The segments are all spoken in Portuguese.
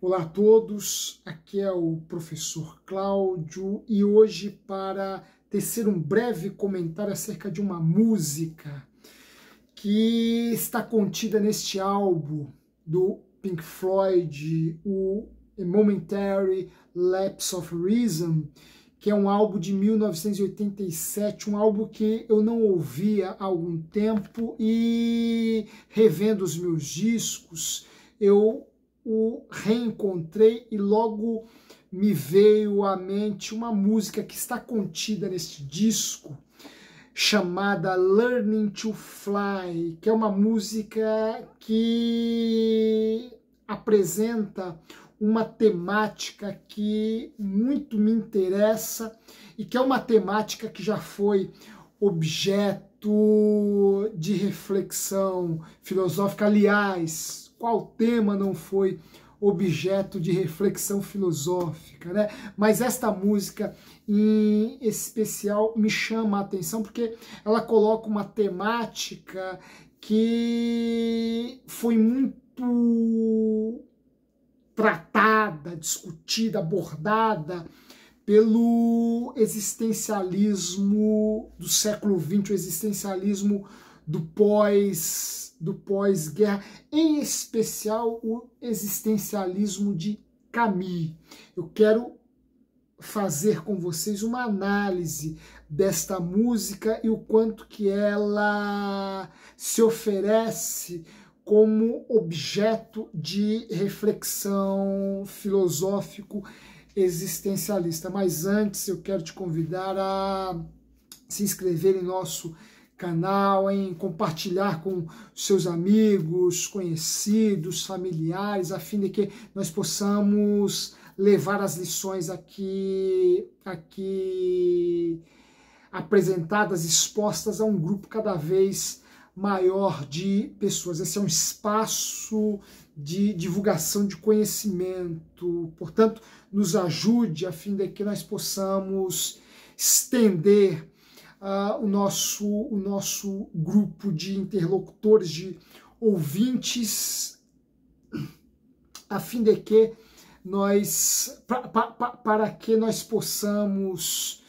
Olá a todos, aqui é o professor Cláudio e hoje para tecer um breve comentário acerca de uma música que está contida neste álbum do Pink Floyd, o A Momentary Lapse of Reason, que é um álbum de 1987, um álbum que eu não ouvia há algum tempo e revendo os meus discos, eu o reencontrei e logo me veio à mente uma música que está contida neste disco, chamada Learning to Fly, que é uma música que apresenta uma temática que muito me interessa e que é uma temática que já foi objeto de reflexão filosófica. Aliás, qual tema não foi objeto de reflexão filosófica, né? Mas esta música em especial me chama a atenção porque ela coloca uma temática que foi muito tratada, discutida, abordada pelo existencialismo do século XX, o existencialismo do pós-guerra, em especial o existencialismo de Camus. Eu quero fazer com vocês uma análise desta música e o quanto que ela se oferece como objeto de reflexão filosófico existencialista. Mas antes eu quero te convidar a se inscrever em nosso canal, em compartilhar com seus amigos, conhecidos, familiares, a fim de que nós possamos levar as lições aqui apresentadas, expostas a um grupo cada vez maior de pessoas. Esse é um espaço de divulgação de conhecimento, portanto, nos ajude a fim de que nós possamos estender o nosso grupo de interlocutores, de ouvintes, a fim de que nós, para que nós possamos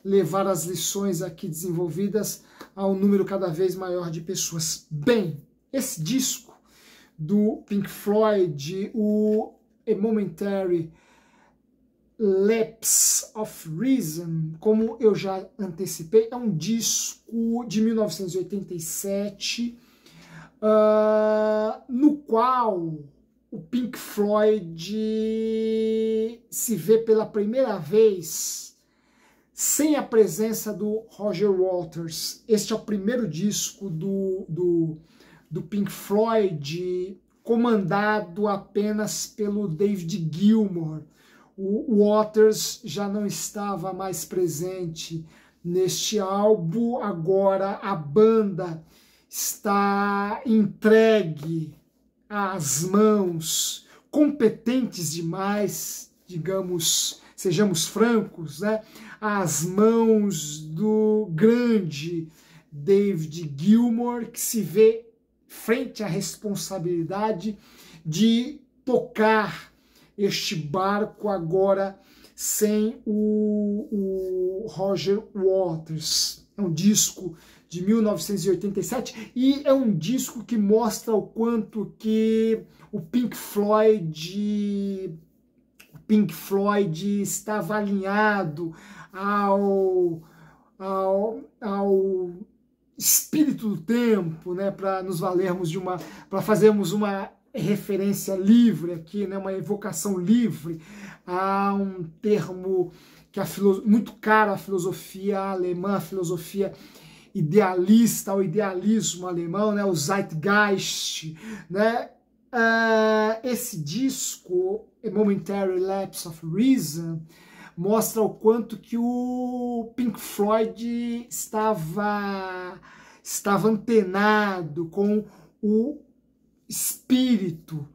levar as lições aqui desenvolvidas a um número cada vez maior de pessoas. Bem, esse disco do Pink Floyd, o A Momentary Lapse of Reason, como eu já antecipei, é um disco de 1987, no qual o Pink Floyd se vê pela primeira vez sem a presença do Roger Waters. Este é o primeiro disco do Pink Floyd comandado apenas pelo David Gilmour. O Waters já não estava mais presente neste álbum, agora a banda está entregue às mãos competentes demais, digamos, sejamos francos, né? Às mãos do grande David Gilmour, que se vê frente à responsabilidade de tocar este barco agora sem o Roger Waters. É um disco de 1987 e é um disco que mostra o quanto que o Pink Floyd estava alinhado ao espírito do tempo, né, para nos valermos para fazermos uma referência livre aqui, né, uma evocação livre a um termo que muito caro à filosofia alemã, a filosofia idealista, ao idealismo alemão, né, o Zeitgeist, né? Esse disco, A Momentary Lapse of Reason, mostra o quanto que o Pink Floyd estava antenado com o espírito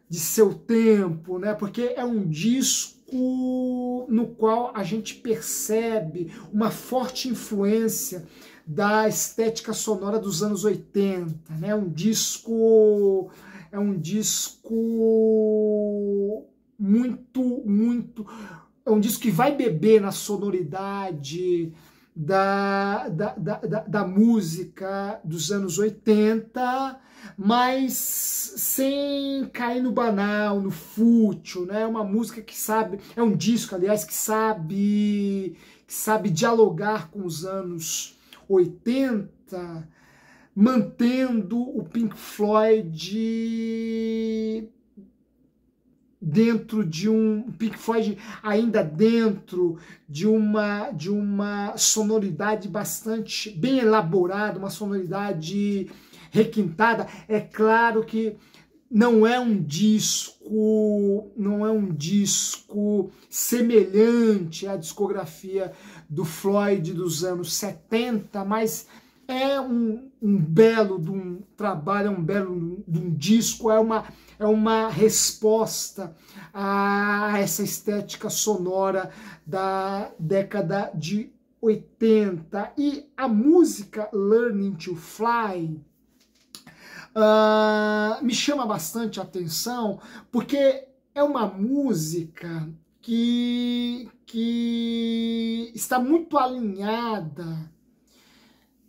de seu tempo, né? Porque é um disco no qual a gente percebe uma forte influência da estética sonora dos anos 80, né? Um disco é um disco muito, é um disco que vai beber na sonoridade da música dos anos 80, mas sem cair no banal, no fútil, né? É uma música que sabe, é um disco, aliás, que sabe dialogar com os anos 80, mantendo o Pink Floyd dentro de um Pink Floyd ainda dentro de uma sonoridade bastante bem elaborada, uma sonoridade requintada. É claro que não é um disco semelhante à discografia do Floyd dos anos 70, mas é um belo de um trabalho, é um belo de um disco, é uma resposta a essa estética sonora da década de 80. E a música Learning to Fly me chama bastante a atenção, porque é uma música que está muito alinhada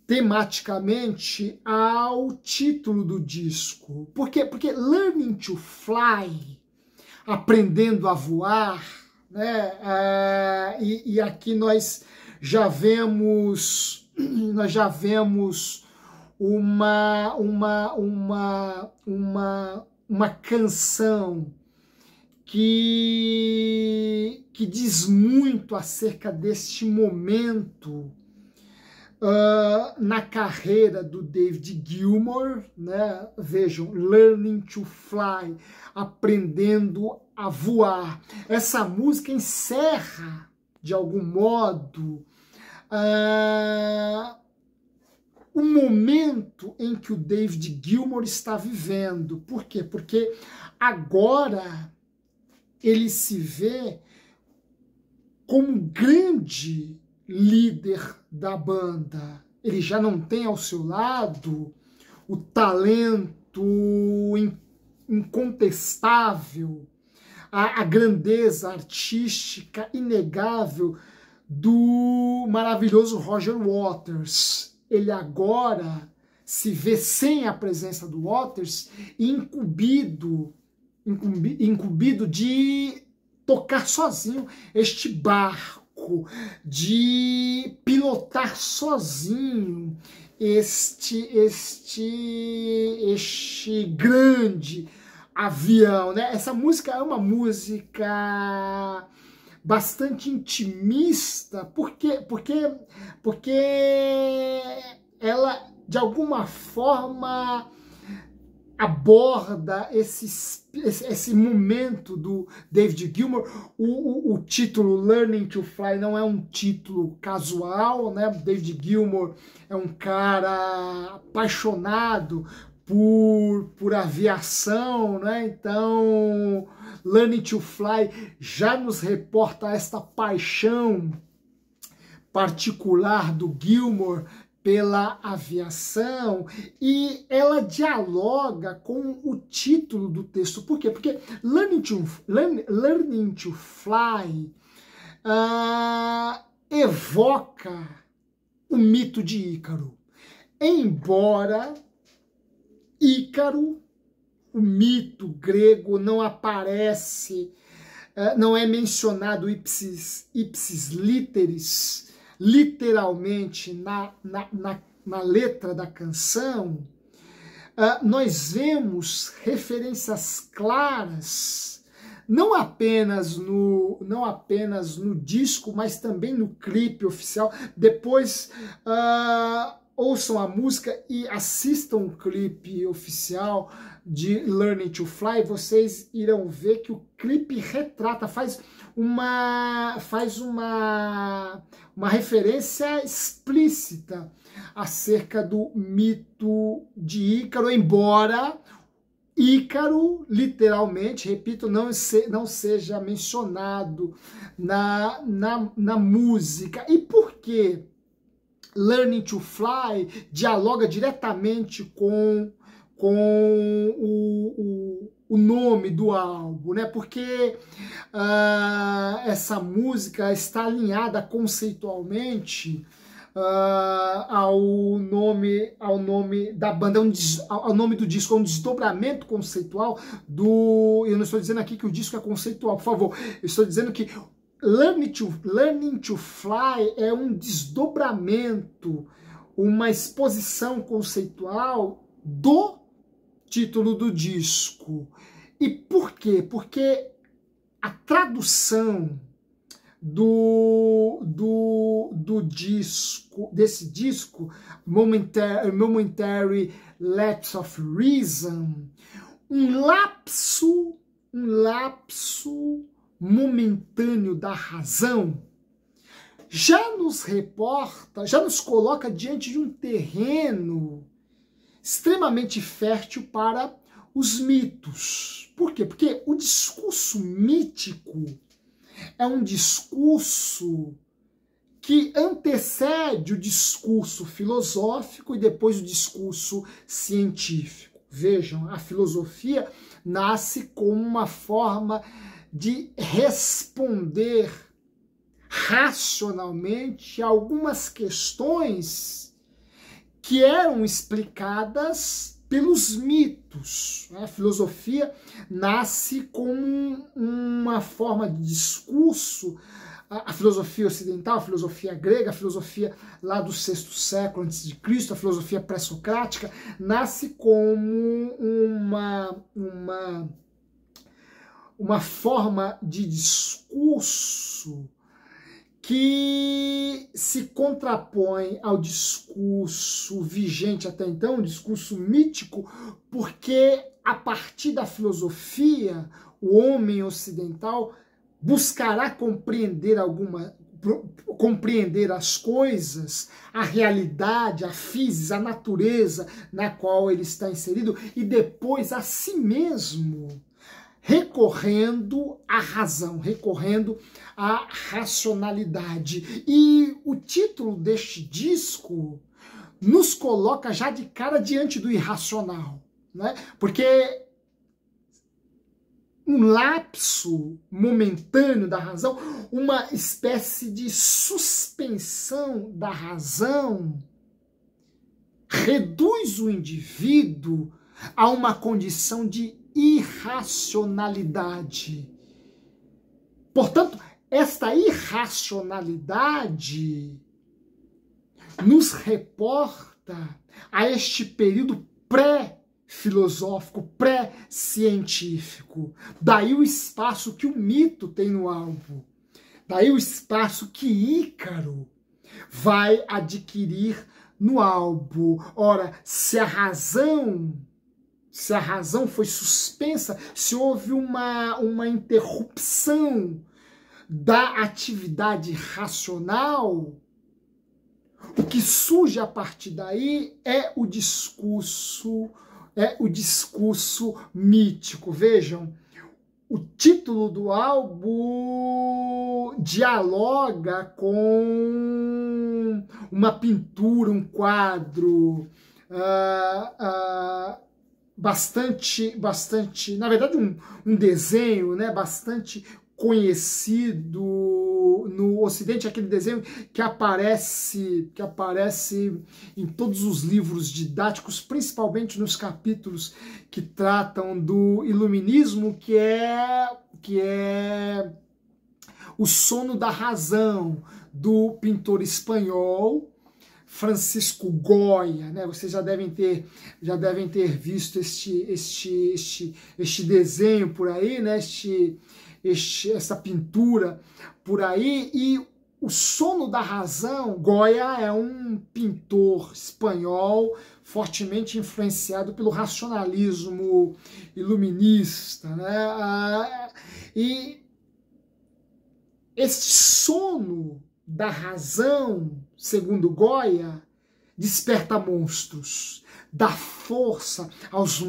tematicamente ao título do disco. Por quê? Porque Learning to Fly, aprendendo a voar, né? E aqui nós já vemos uma canção que diz muito acerca deste momento na carreira do David Gilmour, né? Vejam, Learning to Fly, aprendendo a voar. Essa música encerra, de algum modo, o momento em que o David Gilmour está vivendo. Por quê? Porque agora ele se vê como grande líder da banda. Ele já não tem ao seu lado o talento incontestável, a grandeza artística inegável do maravilhoso Roger Waters. Ele agora se vê sem a presença do Waters, incumbido de tocar sozinho este barco, de pilotar sozinho este grande avião, né? Essa música é uma música bastante intimista, porque ela de alguma forma aborda esse momento do David Gilmour. O título Learning to Fly não é um título casual, né? David Gilmour é um cara apaixonado por aviação, né? Então, Learning to Fly já nos reporta esta paixão particular do Gilmour pela aviação, e ela dialoga com o título do texto. Por quê? Porque Learning to Fly evoca o mito de Ícaro. Embora Ícaro, o mito grego, não aparece, não é mencionado ipsis literis, literalmente na letra da canção, nós vemos referências claras, não apenas no disco, mas também no clipe oficial. Depois ouçam a música e assistam o clipe oficial de Learning to Fly, vocês irão ver que o clipe retrata, faz uma referência explícita acerca do mito de Ícaro, embora Ícaro, literalmente, repito, não seja mencionado na música. E por que Learning to Fly dialoga diretamente com o nome do álbum, né? Porque essa música está alinhada conceitualmente ao nome da banda, ao nome do disco, é um desdobramento conceitual do... Eu não estou dizendo aqui que o disco é conceitual, por favor. Eu estou dizendo que Learning to Fly é um desdobramento, uma exposição conceitual do título do disco. E por quê? Porque a tradução desse disco, Momentary Lapse of Reason, um lapso momentâneo da razão, já nos reporta, já nos coloca diante de um terreno extremamente fértil para os mitos. Por quê? Porque o discurso mítico é um discurso que antecede o discurso filosófico e depois o discurso científico. Vejam, a filosofia nasce como uma forma de responder racionalmente a algumas questões que eram explicadas pelos mitos. A filosofia nasce como uma forma de discurso. A filosofia ocidental, a filosofia grega, a filosofia lá do VI século a.C., a filosofia pré-socrática, nasce como uma forma de discurso que se contrapõe ao discurso vigente até então, o discurso mítico, porque a partir da filosofia, o homem ocidental buscará compreender as coisas, a realidade, a física, a natureza na qual ele está inserido, e depois a si mesmo, recorrendo à razão, recorrendo à racionalidade. E o título deste disco nos coloca já de cara diante do irracional, né? Porque um lapso momentâneo da razão, uma espécie de suspensão da razão, reduz o indivíduo a uma condição de irracionalidade. Portanto, esta irracionalidade nos reporta a este período pré-filosófico, pré-científico. Daí o espaço que o mito tem no álbum. Daí o espaço que Ícaro vai adquirir no álbum. Ora, se a razão foi suspensa, se houve uma interrupção da atividade racional, o que surge a partir daí é o discurso mítico. Vejam, o título do álbum dialoga com uma pintura, um quadro, bastante, na verdade um desenho, né, bastante conhecido no Ocidente, aquele desenho que aparece em todos os livros didáticos, principalmente nos capítulos que tratam do iluminismo, que é O Sono da Razão, do pintor espanhol Francisco Goya, né? Vocês já devem ter visto este desenho por aí, né? Essa pintura por aí. E O Sono da Razão, Goya é um pintor espanhol fortemente influenciado pelo racionalismo iluminista, né? E este sono da razão, segundo Goya, desperta monstros, dá força aos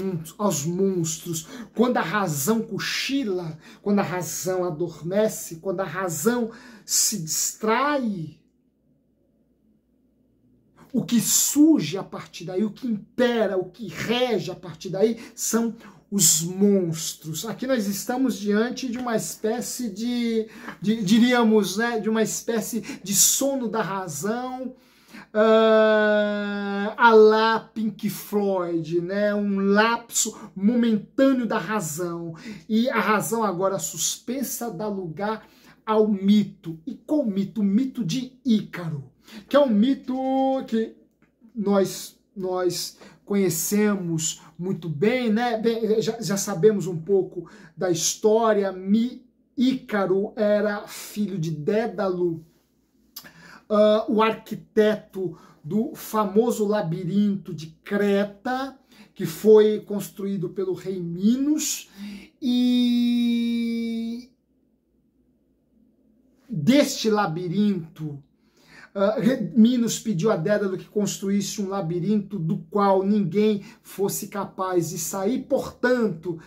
monstros. Quando a razão cochila, quando a razão adormece, quando a razão se distrai, o que surge a partir daí, o que impera, o que rege a partir daí, são os monstros. Aqui nós estamos diante de uma espécie diríamos, né, de uma espécie de sono da razão, à la Pink Floyd, né, um lapso momentâneo da razão. E a razão agora suspensa dá lugar ao mito. E qual mito? O mito de Ícaro, que é um mito que nós conhecemos muito bem, né? Já sabemos um pouco da história. Ícaro era filho de Dédalo, o arquiteto do famoso labirinto de Creta, que foi construído pelo rei Minos, e deste labirinto, Minos pediu a Dédalo que construísse um labirinto do qual ninguém fosse capaz de sair. Portanto,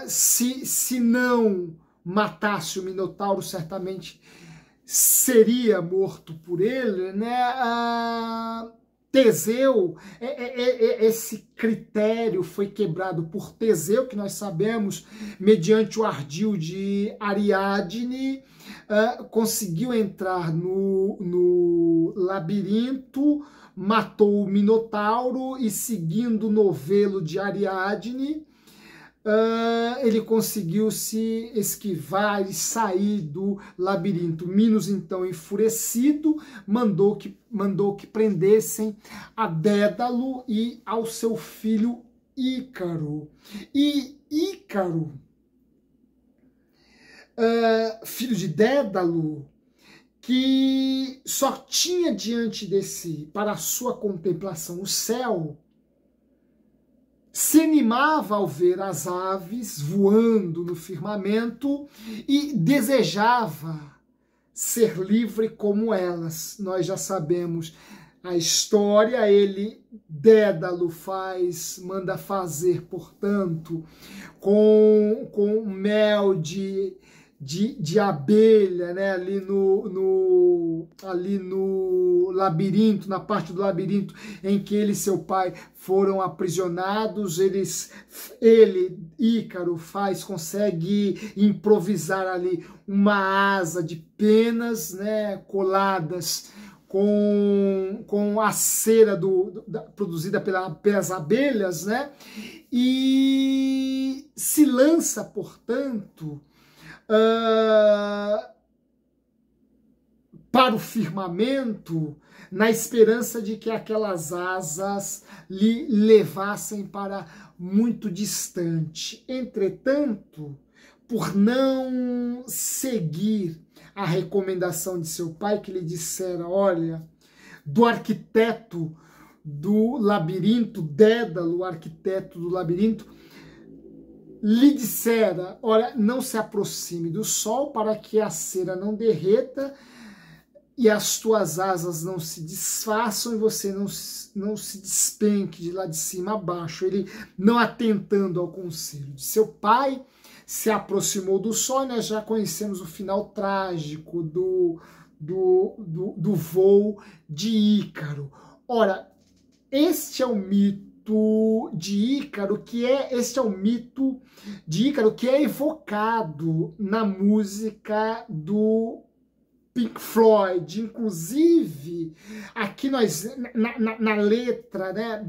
se não matasse o Minotauro, certamente seria morto por ele, né? Teseu, esse critério foi quebrado por Teseu, que nós sabemos, mediante o ardil de Ariadne, conseguiu entrar no labirinto, matou o Minotauro e, seguindo o novelo de Ariadne, ele conseguiu se esquivar e sair do labirinto. Minos, então, enfurecido, mandou que prendessem a Dédalo e ao seu filho Ícaro. E Ícaro, filho de Dédalo, que só tinha diante de si, para a sua contemplação, o céu, se animava ao ver as aves voando no firmamento e desejava ser livre como elas. Nós já sabemos a história. Dédalo manda fazer, portanto, com mel de abelha, né, ali no labirinto, na parte do labirinto em que ele e seu pai foram aprisionados. Ícaro, consegue improvisar ali uma asa de penas, né, coladas com a cera produzida pelas abelhas, né, e se lança, portanto, para o firmamento, na esperança de que aquelas asas lhe levassem para muito distante. Entretanto, por não seguir a recomendação de seu pai, que lhe dissera, olha, do arquiteto do labirinto, Dédalo, o arquiteto do labirinto, lhe dissera, olha, não se aproxime do sol para que a cera não derreta e as tuas asas não se desfaçam e você não se despenque de lá de cima a baixo. Ele, não atentando ao conselho de seu pai, se aproximou do sol. Nós já conhecemos o final trágico do voo de Ícaro. Ora, este é o mito de Ícaro, este é o mito de Ícaro que é evocado na música do Pink Floyd. Inclusive, aqui nós, na letra, né,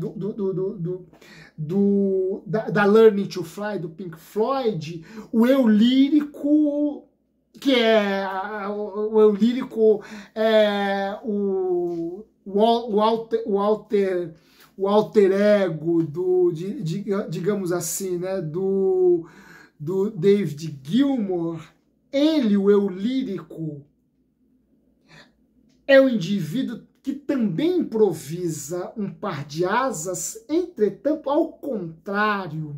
da Learning to Fly, do Pink Floyd, o eu lírico, o alter ego digamos assim, né, do David Gilmour. O eu lírico, é o indivíduo que também improvisa um par de asas. Entretanto, ao contrário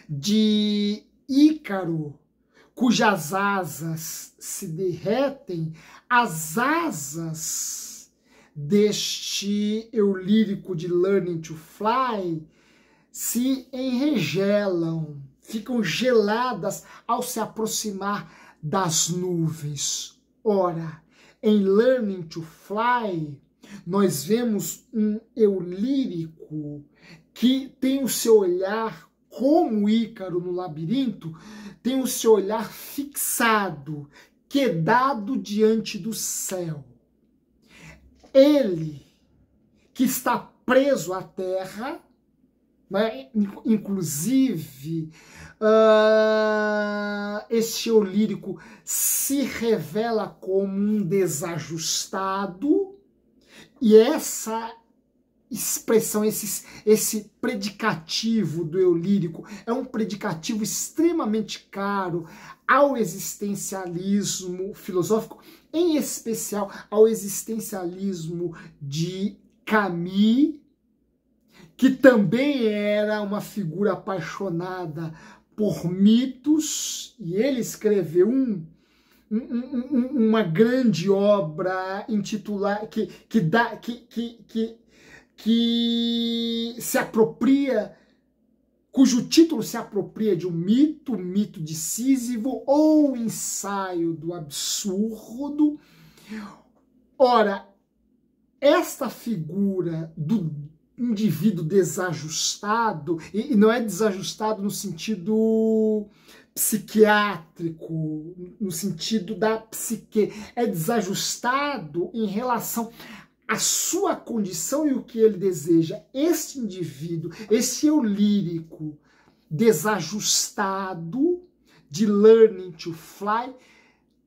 de Ícaro, cujas asas se derretem, as asas deste eu lírico de Learning to Fly se enregelam, ficam geladas ao se aproximar das nuvens. Ora, em Learning to Fly, nós vemos um eu lírico que tem o seu olhar, como Ícaro no labirinto, tem o seu olhar fixado, quedado diante do céu. Ele, que está preso à terra, né? Inclusive, esse eu lírico se revela como um desajustado, e essa expressão, esse predicativo do eu lírico é um predicativo extremamente caro ao existencialismo filosófico, em especial ao existencialismo de Camus, que também era uma figura apaixonada por mitos, e ele escreveu uma grande obra intitulada que se apropria, cujo título se apropria de um mito, o mito de Sísifo ou o ensaio do absurdo. Ora, esta figura do indivíduo desajustado, e não é desajustado no sentido psiquiátrico, no sentido da psique, é desajustado em relação à sua condição e o que ele deseja. Este indivíduo, esse eu lírico desajustado, de Learning to Fly,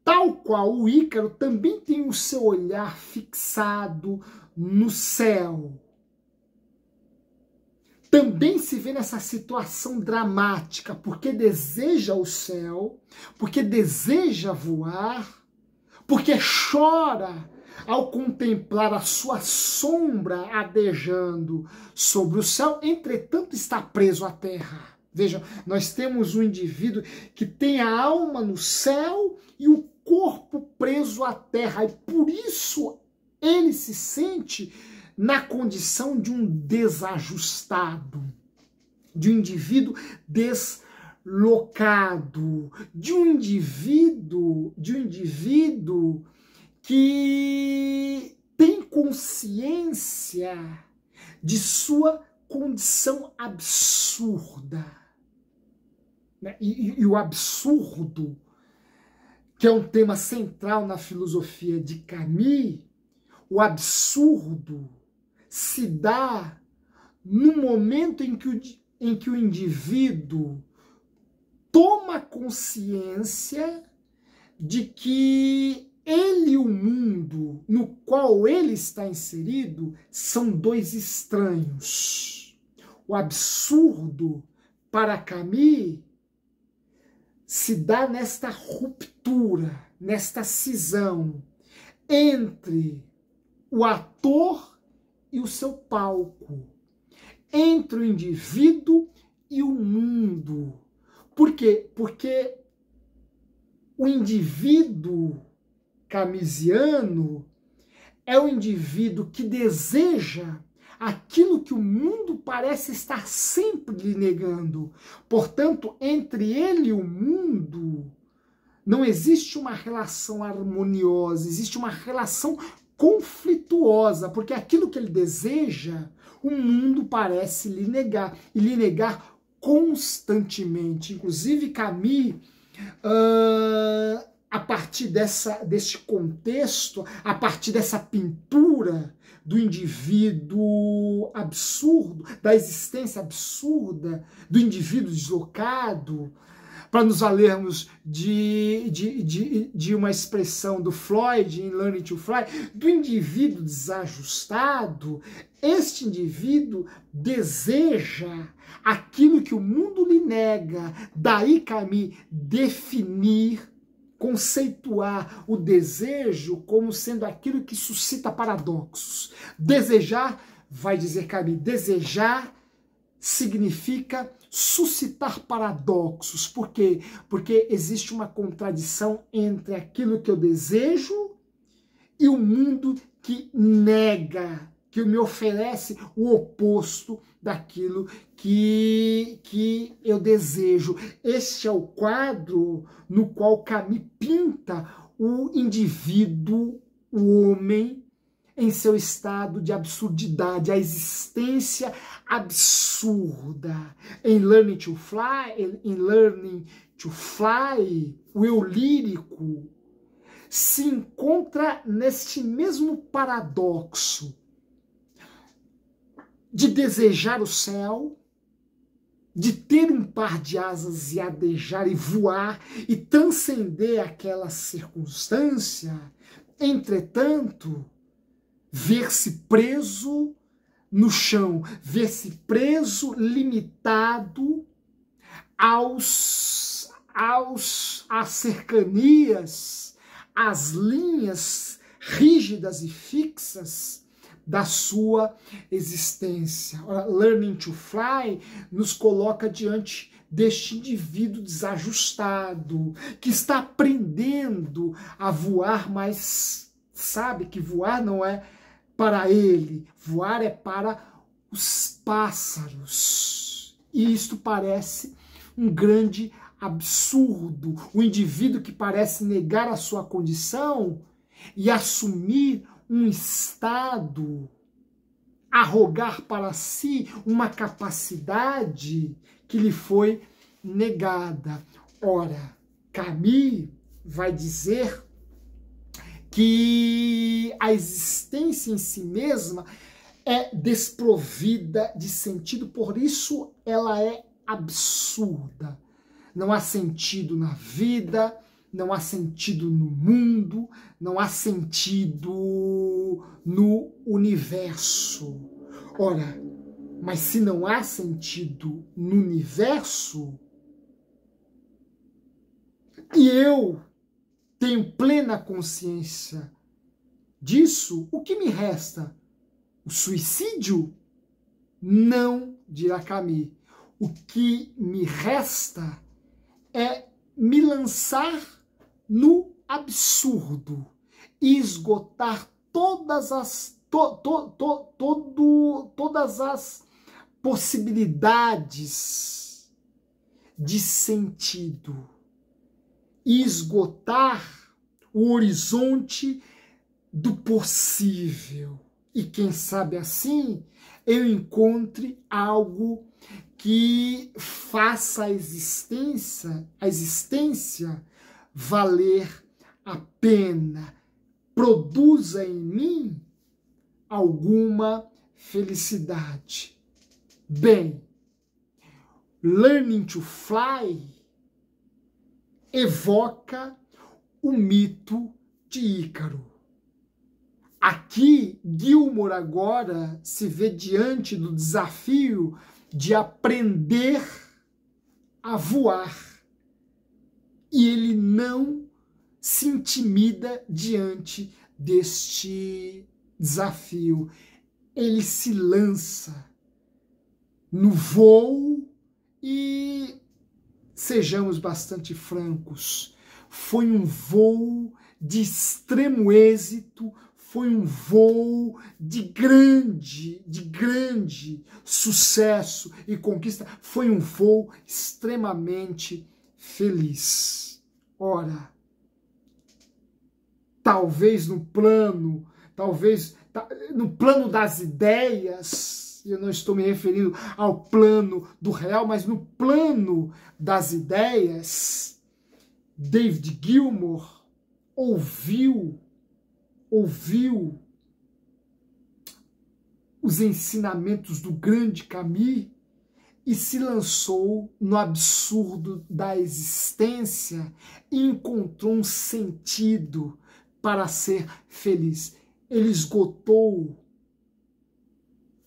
tal qual o Ícaro, também tem o seu olhar fixado no céu. Também se vê nessa situação dramática, porque deseja o céu, porque deseja voar, porque chora ao contemplar a sua sombra adejando sobre o céu, entretanto está preso à terra. Vejam, nós temos um indivíduo que tem a alma no céu e o corpo preso à terra, e por isso ele se sente na condição de um desajustado, de um indivíduo deslocado, de um indivíduo que tem consciência de sua condição absurda. E o absurdo, que é um tema central na filosofia de Camus, o absurdo se dá no momento em que o indivíduo toma consciência de que ele e o mundo no qual ele está inserido são dois estranhos. O absurdo, para Camus, se dá nesta ruptura, nesta cisão entre o ator e o seu palco, entre o indivíduo e o mundo. Por quê? Porque o indivíduo camusiano é o indivíduo que deseja aquilo que o mundo parece estar sempre lhe negando. Portanto, entre ele e o mundo não existe uma relação harmoniosa, existe uma relação conflituosa, porque aquilo que ele deseja, o mundo parece lhe negar, e lhe negar constantemente. Inclusive, Camus, a partir deste contexto, a partir dessa pintura do indivíduo absurdo, da existência absurda, do indivíduo deslocado, para nos valermos de uma expressão do Freud em Learning to Fly, do indivíduo desajustado, este indivíduo deseja aquilo que o mundo lhe nega. Daí Camus definir, conceituar o desejo como sendo aquilo que suscita paradoxos. Desejar, vai dizer Camus, desejar significa suscitar paradoxos. Por quê? Porque existe uma contradição entre aquilo que eu desejo e o mundo que nega, que me oferece o oposto daquilo que eu desejo. Este é o quadro no qual Camus pinta o indivíduo, o homem, em seu estado de absurdidade, a existência absurda. Em Learning to Fly, o eu lírico se encontra neste mesmo paradoxo de desejar o céu, de ter um par de asas e adejar e voar e transcender aquela circunstância, entretanto, ver-se preso no chão, ver-se preso, limitado às cercanias, às linhas rígidas e fixas da sua existência. Ora, Learning to Fly nos coloca diante deste indivíduo desajustado, que está aprendendo a voar, mas sabe que voar não é para ele, voar é para os pássaros. E isto parece um grande absurdo. O indivíduo que parece negar a sua condição e assumir um estado, arrogar para si uma capacidade que lhe foi negada. Ora, Camus vai dizer que a existência em si mesma é desprovida de sentido, por isso ela é absurda. Não há sentido na vida, não há sentido no mundo, não há sentido no universo. Ora, mas se não há sentido no universo, e eu tenho plena consciência disso, o que me resta? O suicídio? Não, dirá Camus. O que me resta é me lançar no absurdo e esgotar todas as possibilidades de sentido e esgotar o horizonte do possível. E quem sabe assim eu encontre algo que faça a existência valer a pena, produza em mim alguma felicidade. Bem, Learning to Fly evoca o mito de Ícaro. Aqui, Gilmour agora se vê diante do desafio de aprender a voar. E ele não se intimida diante deste desafio. Ele se lança no voo e, sejamos bastante francos, foi um voo de extremo êxito, foi um voo de grande sucesso e conquista, foi um voo extremamente feliz. Ora, talvez no plano das ideias, eu não estou me referindo ao plano do real, mas no plano das ideias, David Gilmour ouviu os ensinamentos do grande Camus e se lançou no absurdo da existência e encontrou um sentido para ser feliz. Ele esgotou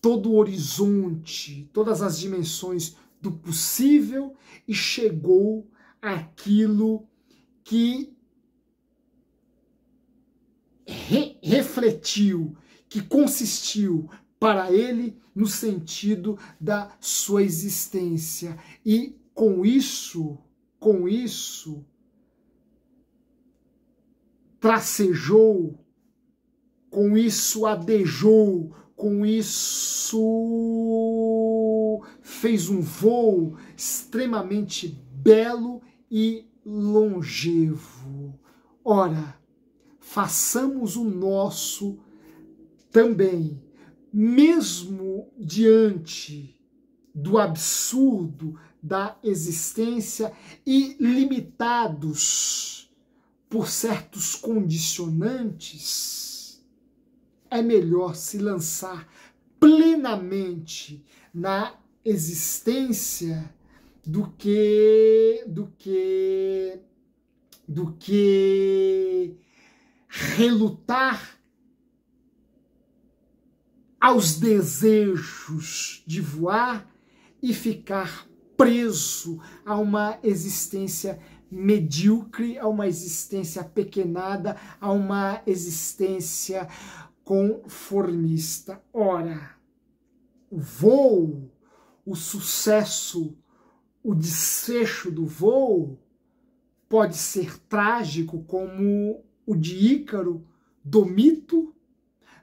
todo o horizonte, todas as dimensões do possível e chegou àquilo que refletiu, que consistiu para ele no sentido da sua existência. E com isso, tracejou, com isso adejou, com isso fez um voo extremamente belo e longevo. Ora, façamos o nosso também, mesmo diante do absurdo da existência e limitados por certos condicionantes, é melhor se lançar plenamente na existência do que relutar aos desejos de voar e ficar preso a uma existência medíocre, a uma existência apequenada, a uma existência conformista. Ora, o voo, o sucesso, o desfecho do voo pode ser trágico, como o de Ícaro, do mito,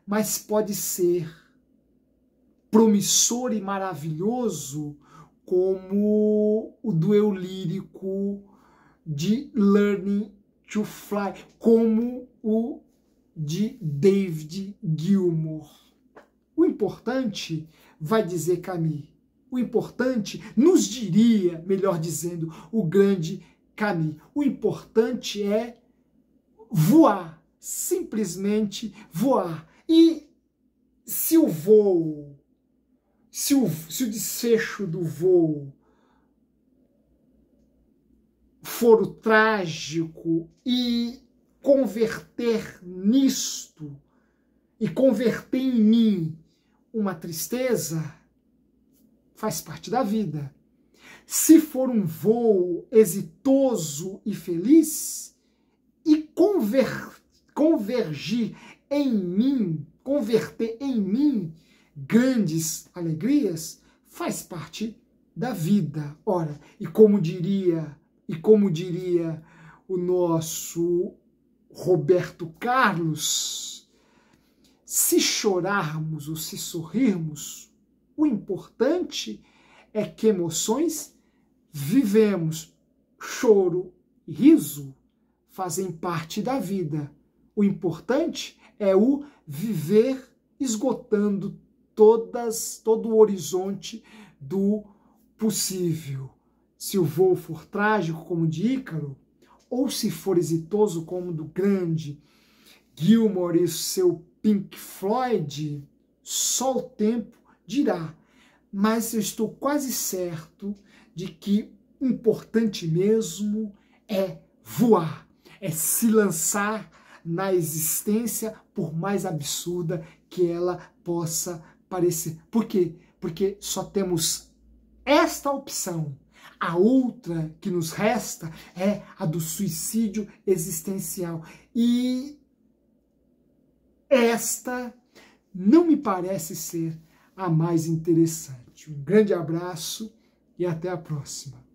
mas pode ser promissor e maravilhoso, como o do eu lírico de Learning to Fly, como o de David Gilmour. O importante, vai dizer Camus, o importante, nos diria, melhor dizendo, o grande Camus, o importante é voar, simplesmente voar. E se o voo, se o desfecho do voo for o trágico e converter nisto, e converter em mim uma tristeza, faz parte da vida. Se for um voo exitoso e feliz, e converter em mim grandes alegrias, faz parte da vida. Ora, e como diria o nosso Roberto Carlos, se chorarmos ou se sorrirmos, o importante é que emoções vivemos. Choro e riso fazem parte da vida. O importante é o viver esgotando todo o horizonte do possível. Se o voo for trágico, como o de Ícaro, ou se for exitoso, como o do grande Gilmour e seu Pink Floyd, só o tempo dirá. Mas eu estou quase certo de que o importante mesmo é voar, é se lançar na existência, por mais absurda que ela possa parecer. Por quê? Porque só temos esta opção. A outra que nos resta é a do suicídio existencial. E esta não me parece ser a mais interessante. Um grande abraço e até a próxima.